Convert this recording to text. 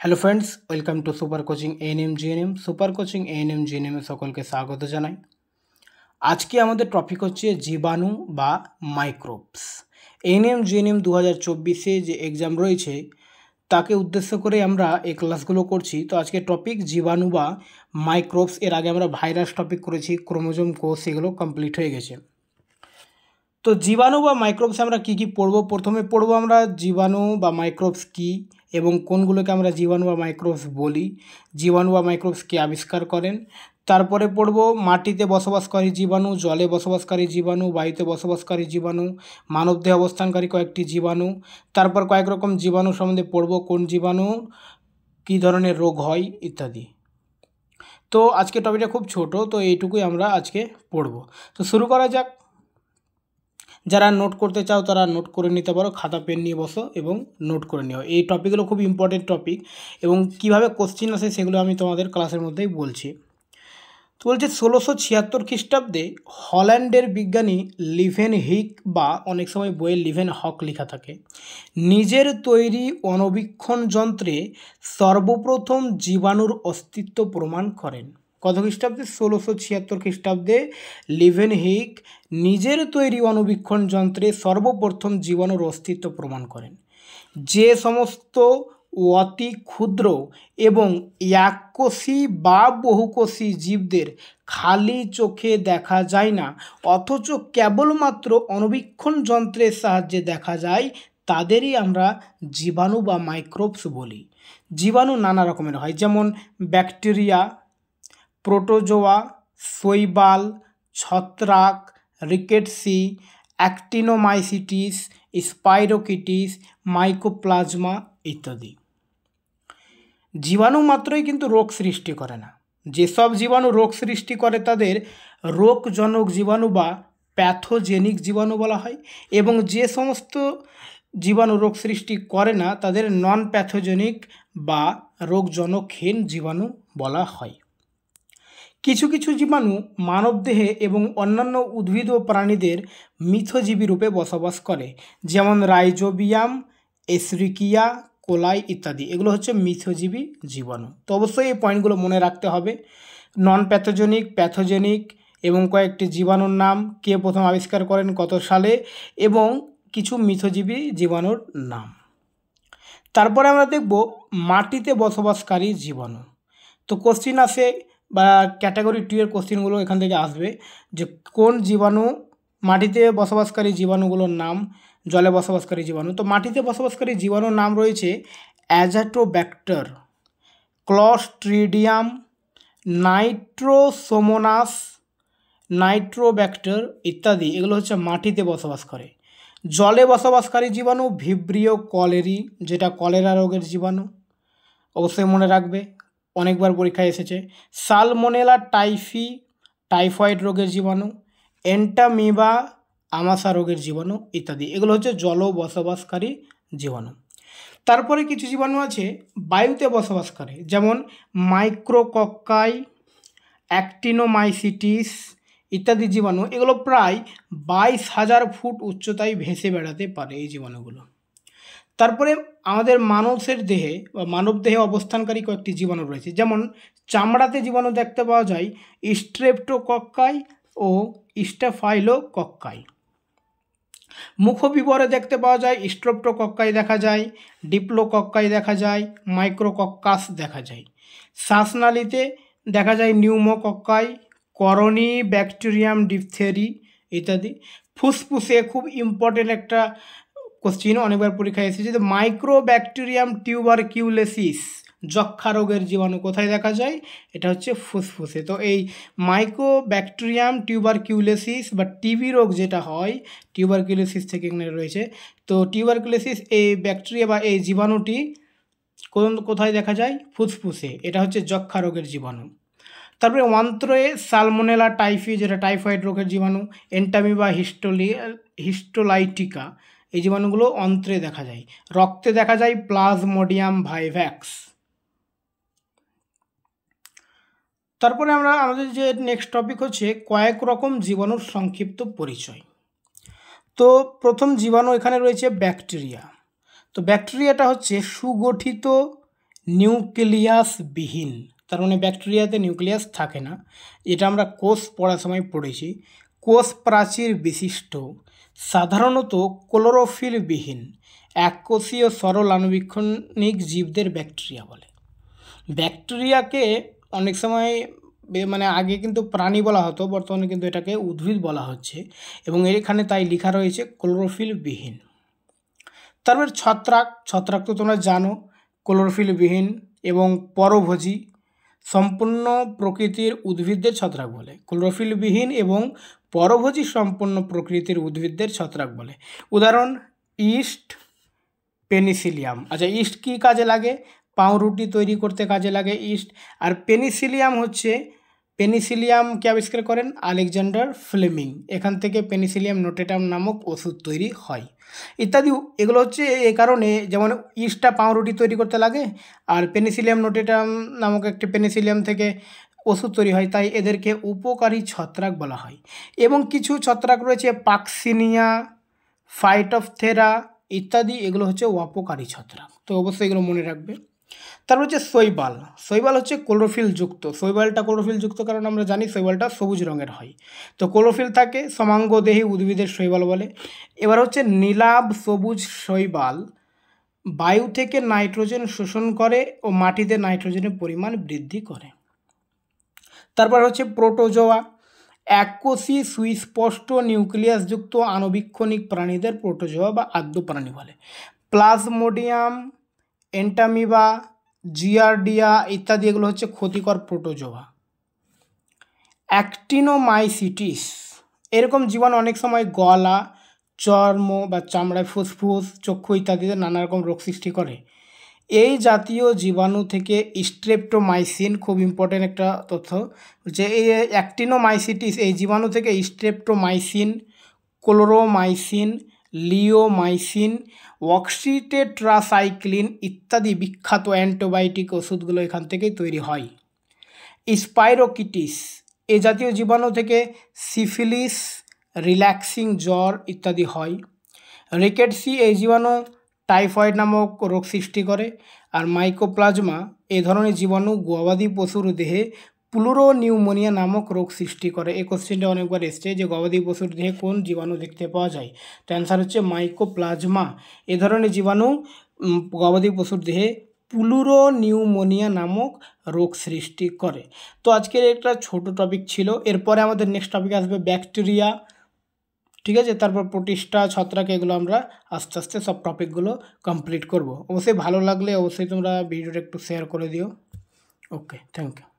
Hello friends, welcome to super coaching ANM GNM. Super coaching ANM GNM সকলকে স্বাগত জানাই। আজকে আমাদের টপিক হচ্ছে জীবাণু বা মাইক্রোবস। এএনএম জিএনএম 2024-এ যে এক্সাম রয়েছে তাকে উদ্দেশ্য করে আমরা এই ক্লাসগুলো করছি। তো আজকে টপিক জীবাণু বা মাইক্রোবস। এর আগে আমরা ভাইরাস টপিক করেছি, ক্রোমোজোম কোষ, এগুলো কমপ্লিট হয়ে গেছে। তো জীবাণু বা মাইক্রোবস আমরা কি কি পড়ব? প্রথমে পড়ব আমরা জীবাণু বা মাইক্রোবস কি এবং কোনগুলোকে আমরা জীবাণু বা মাইক্রোবস বলি, জীবাণু বা মাইক্রোবস কে আবিষ্কার করেন। তারপরে পড়ব মাটিতে বসবাসকারী জীবাণু, জলে বসবাসকারী জীবাণু, বায়ুতে বসবাসকারী জীবাণু, মানবদেহে অবস্থানকারী কয়েকটি জীবাণু। তারপর কয়েক রকম জীবাণু সম্বন্ধে পড়ব, কোন জীবাণু কী ধরনের রোগ হয় ইত্যাদি। তো আজকে টপিকটা খুব ছোট, তো এইটুকুই আমরা আজকে পড়ব। তো শুরু করা যাক। যারা নোট করতে চাও তারা নোট করে নিতে পারো, খাতা পেন নিয়ে বসো এবং নোট করে নিও। এই টপিকগুলো খুব ইম্পর্টেন্ট টপিক এবং কিভাবে কোশ্চিন আসে সেগুলো আমি তোমাদের ক্লাসের মধ্যেই বলছি। তো বলছে 1676 খ্রিস্টাব্দে হল্যান্ডের বিজ্ঞানী লিভেন হিক, বা অনেক সময় বইয়ে লিভেন হক লেখা থাকে, নিজের তৈরি অণুবীক্ষণ যন্ত্রে সর্বপ্রথম জীবাণুর অস্তিত্ব প্রমাণ করেন। কত খ্রিস্টাব্দে? 1676 খ্রিস্টাব্দে লিভেন হিক নিজের তৈরি অণুবীক্ষণ যন্ত্রে সর্বপ্রথম জীবাণুর অস্তিত্ব প্রমাণ করেন। যে সমস্ত অতি ক্ষুদ্র এবং এককোষী বা বহুকোষী জীবদের খালি চোখে দেখা যায় না, অথচ কেবলমাত্র অণুবীক্ষণ যন্ত্রের সাহায্যে দেখা যায়, তাদেরই আমরা জীবাণু বা মাইক্রোবস বলি। জীবাণু নানা রকমের হয়, যেমন ব্যাকটেরিয়া, প্রোটোজোয়া, শৈবাল, ছত্রাক, রিকেটসি, অ্যাক্টিনোমাইসিটিস, স্পাইরোকিটিস, মাইকোপ্লাজমা ইত্যাদি। জীবাণু মাত্রই কিন্তু রোগ সৃষ্টি করে না। যেসব জীবাণু রোগ সৃষ্টি করে তাদের রোগজনক জীবাণু বা প্যাথোজেনিক জীবাণু বলা হয়, এবং যে সমস্ত জীবাণু রোগ সৃষ্টি করে না তাদের নন প্যাথোজেনিক বা রোগজনকহীন জীবাণু বলা হয়। কিছু কিছু জীবাণু মানবদেহে এবং অন্যান্য উদ্ভিদ ও প্রাণীদের মিথজীবী রূপে বসবাস করে, যেমন রাইজোবিয়াম, এসরিকিয়া, কোলাই ইত্যাদি। এগুলো হচ্ছে মিথজীবী জীবাণু। তো অবশ্যই এই পয়েন্টগুলো মনে রাখতে হবে। নন প্যাথোজেনিক, প্যাথোজেনিক এবং কয়েকটি জীবাণুর নাম, কে প্রথম আবিষ্কার করেন, কত সালে, এবং কিছু মিথজীবী জীবাণুর নাম। তারপরে আমরা দেখব মাটিতে বসবাসকারী জীবাণু। তো কোশ্চিন আসে বা ক্যাটাগরি 2 এর কোশ্চিনগুলো এখান থেকে আসবে, যে কোন জীবাণু, মাটিতে বসবাসকারী জীবাণুগুলোর নাম, জলে বসবাসকারী জীবাণু। তো মাটিতে বসবাসকারী জীবাণুর নাম রয়েছে অ্যাজাটোব্যাক্টর, ক্লস্ট্রিডিয়াম, নাইট্রোসোমোনাস, নাইট্রোব্যাক্টর ইত্যাদি। এগুলো হচ্ছে মাটিতে বসবাস করে। জলে বসবাসকারী জীবাণু ভিব্রিও কলেরি, যেটা কলেরা রোগের জীবাণু, অবশ্যই মনে রাখবে, অনেকবার পরীক্ষায় এসেছে। সালমোনেলা টাইফি, টাইফয়েড রোগের জীবাণু, এন্টামিবা, আমাশা রোগের জীবাণু ইত্যাদি। এগুলো হচ্ছে জল বসবাসকারী জীবাণু। তারপরে কিছু জীবাণু আছে বায়ুতে বসবাস করে, যেমন মাইক্রোকক্কাই, অ্যাক্টিনোমাইসিটিস ইত্যাদি জীবাণু। এগুলো প্রায় 22,000 ফুট উচ্চতায় ভেসে বেড়াতে পারে এই জীবাণুগুলো। তারপরে আমাদের মানুষের দেহে বা মানবদেহে অবস্থানকারী কয়েকটি জীবাণু রয়েছে, যেমন চামড়াতে জীবাণু দেখতে পাওয়া যায় স্ট্রেপ্টোকক্কাই ও স্টাফাইলোকক্কাই। মুখবিবরে দেখতে পাওয়া যায় স্ট্রেপ্টোকক্কাই দেখা যায়, ডিপ্লোকক্কাই দেখা যায়, মাইক্রোকক্কাস দেখা যায়। শ্বাসনালীতে দেখা যায় নিউমোকক্কাই, করনি ব্যাকটেরিয়াম ডিপথেরি ইত্যাদি। ফুসফুসে খুব ইম্পর্টেন্ট একটা কোশ্চিন, অনেকবার পরীক্ষায় এসেছে, যে মাইক্রোব্যাকটেরিয়াম টিউবারকিউলোসিস, যক্ষা রোগের জীবাণু কোথায় দেখা যায়? এটা হচ্ছে ফুসফুসে। তো এই মাইক্রোব্যাকটেরিয়াম টিউবারকিউলোসিস বা টিবি রোগ যেটা হয়, টিউবারকিউলোসিস থেকে এখানে রয়েছে। তো টিউবারকিউলোসিস এই ব্যাকটেরিয়া বা এই জীবাণুটি কোথায় দেখা যায়? ফুসফুসে। এটা হচ্ছে যক্ষা রোগের জীবাণু। তারপরে অন্ত্রে সালমোনেলা টাইফি, যেটা টাইফয়েড রোগের জীবাণু, এন্টামিবা হিস্টোলাইটিকা, এই জীবাণুগুলো অন্ত্রে দেখা যায়। রক্তে দেখা যায় প্লাজমোডিয়াম ভাইভ্যাক্স। তারপরে আমাদের যে নেক্সট টপিক হচ্ছে কয়েক রকম জীবাণুর সংক্ষিপ্ত পরিচয়। তো প্রথম জীবাণু এখানে রয়েছে ব্যাকটেরিয়া। তো ব্যাকটেরিয়াটা হচ্ছে সুগঠিত নিউক্লিয়াসবিহীন, তার মানে ব্যাকটেরিয়াতে নিউক্লিয়াস থাকে না। এটা আমরা কোষ পড়ার সময় পড়েছি। কোষ প্রাচীর বিশিষ্ট, সাধারণত ক্লোরোফিলবিহীন, এককোষীয় সরল আণুবীক্ষণিক জীবদের ব্যাকটেরিয়া বলে। ব্যাকটেরিয়াকে অনেক সময় মানে আগে কিন্তু প্রাণী বলা হতো, বর্তমানে কিন্তু এটাকে উদ্ভিদ বলা হচ্ছে, এবং এখানে তাই লেখা রয়েছে ক্লোরোফিলবিহীন। তারপর ছত্রাক, ছত্রাক তো তোমরা জানো ক্লোরোফিলবিহীন এবং পরভোজী, সম্পূর্ণ প্রকৃতির উদ্ভিদদের ছত্রাক বলে। ক্লোরোফিলবিহীন এবং পরভোজী সম্পূর্ণ প্রকৃতির উদ্ভিদদের ছত্রাক বলে। উদাহরণ ইস্ট, পেনিসিলিয়াম। আচ্ছা, ইস্ট কী কাজে লাগে? পাউরুটি তৈরি করতে কাজে লাগে ইস্ট। আর পেনিসিলিয়াম হচ্ছে, পেনিসিলিয়ামকে আবিষ্কার করেন আলেকজান্ডার ফ্লেমিং। এখান থেকে পেনিসিলিয়াম নোটেটাম নামক ওষুধ তৈরি হয় ইত্যাদি। এগুলো হচ্ছে এই কারণে, যেমন ইস্টটা পাউরুটি তৈরি করতে লাগে, আর পেনিসিলিয়াম নোটেটাম নামক একটি পেনিসিলিয়াম থেকে ওষুধ তৈরি হয়, তাই এদেরকে উপকারী ছত্রাক বলা হয়। এবং কিছু ছত্রাক রয়েছে পাক্সিনিয়া, ফাইটোপথেরা ইত্যাদি, এগুলো হচ্ছে অপকারী ছত্রাক, তো অবশ্যই এগুলো মনে রাখবে। তারপর হচ্ছে শৈবাল। শৈবাল হচ্ছে ক্লোরোফিলযুক্ত। শৈবালটা ক্লোরোফিলযুক্ত কারণ আমরা জানি শৈবালটা সবুজ রঙের হয়, তো ক্লোরোফিল থাকে, সমাঙ্গদেহী উদ্ভিদের শৈবাল বলে। এবার হচ্ছে নীলাভ সবুজ শৈবাল বায়ু থেকে নাইট্রোজেন শোষণ করে ও মাটিতে নাইট্রোজেনের পরিমাণ বৃদ্ধি করে। তারপর হচ্ছে প্রোটোজোয়া, এককোষী সুস্পষ্ট নিউক্লিয়াসযুক্ত আণুবীক্ষণিক প্রাণীদের প্রোটোজোয়া বা আদ্য প্রাণী বলে। প্লাজমোডিয়াম, এন্টামিবা, জিয়ার্ডিয়া ইত্যাদি এগুলো হচ্ছে ক্ষতিকর প্রোটোজোয়া। অ্যাক্টিনোমাইসিটিস, এরকম জীবাণু অনেক সময় গলা, চর্ম বা চামড়ায়, ফুসফুস, চক্ষু ইত্যাদিতে নানা রকম রোগ সৃষ্টি করে। এই জাতীয় জীবাণু থেকে স্ট্রেপ্টোমাইসিন, খুব ইম্পর্টেন্ট একটা তথ্য, যে এই অ্যাক্টিনোমাইসিটিস এই জীবাণু থেকে স্ট্রেপ্টোমাইসিন, ক্লোরোমাইসিন, লিওমাইসিন, অক্সিটেট্রাসাইক্লিন ইত্যাদি বিখ্যাত অ্যান্টিবায়োটিক ওষুধগুলো এখান থেকেই তৈরি হয়। স্পাইরোকিটিস, এ জাতীয় জীবাণু থেকে সিফিলিস, রিল্যাক্সিং জ্বর ইত্যাদি হয়। রিকেটসি, এই জীবাণু টাইফয়েড নামক রোগ সৃষ্টি করে। আর মাইকোপ্লাজমা, এ ধরনের জীবাণু গবাদি পশুর দেহে প্লুরোনিউমোনিয়া নামক রোগ সৃষ্টি করে। এই কোশ্চেনটা অনেকবার এসছে যে গবাদি পশুর দেহে কোন জীবাণু দেখতে পাওয়া যায়, তো অ্যান্সার হচ্ছে মাইকোপ্লাজমা। এ ধরনের জীবাণু গবাদি পশুর দেহে প্লুরোনিউমোনিয়া নামক রোগ সৃষ্টি করে। তো আজকের একটা ছোট টপিক ছিল। এরপরে আমাদের নেক্সট টপিক আসবে ব্যাকটেরিয়া, ঠিক আছে। তারপর প্রোটিস্টা, ছত্রাক, এগুলো আমরা আস্তে আস্তে সব টপিকগুলো কমপ্লিট করব। অবশ্যই ভালো লাগলে অবশ্যই তোমরা ভিডিওটা একটু শেয়ার করে দিও। ওকে, থ্যাংক ইউ।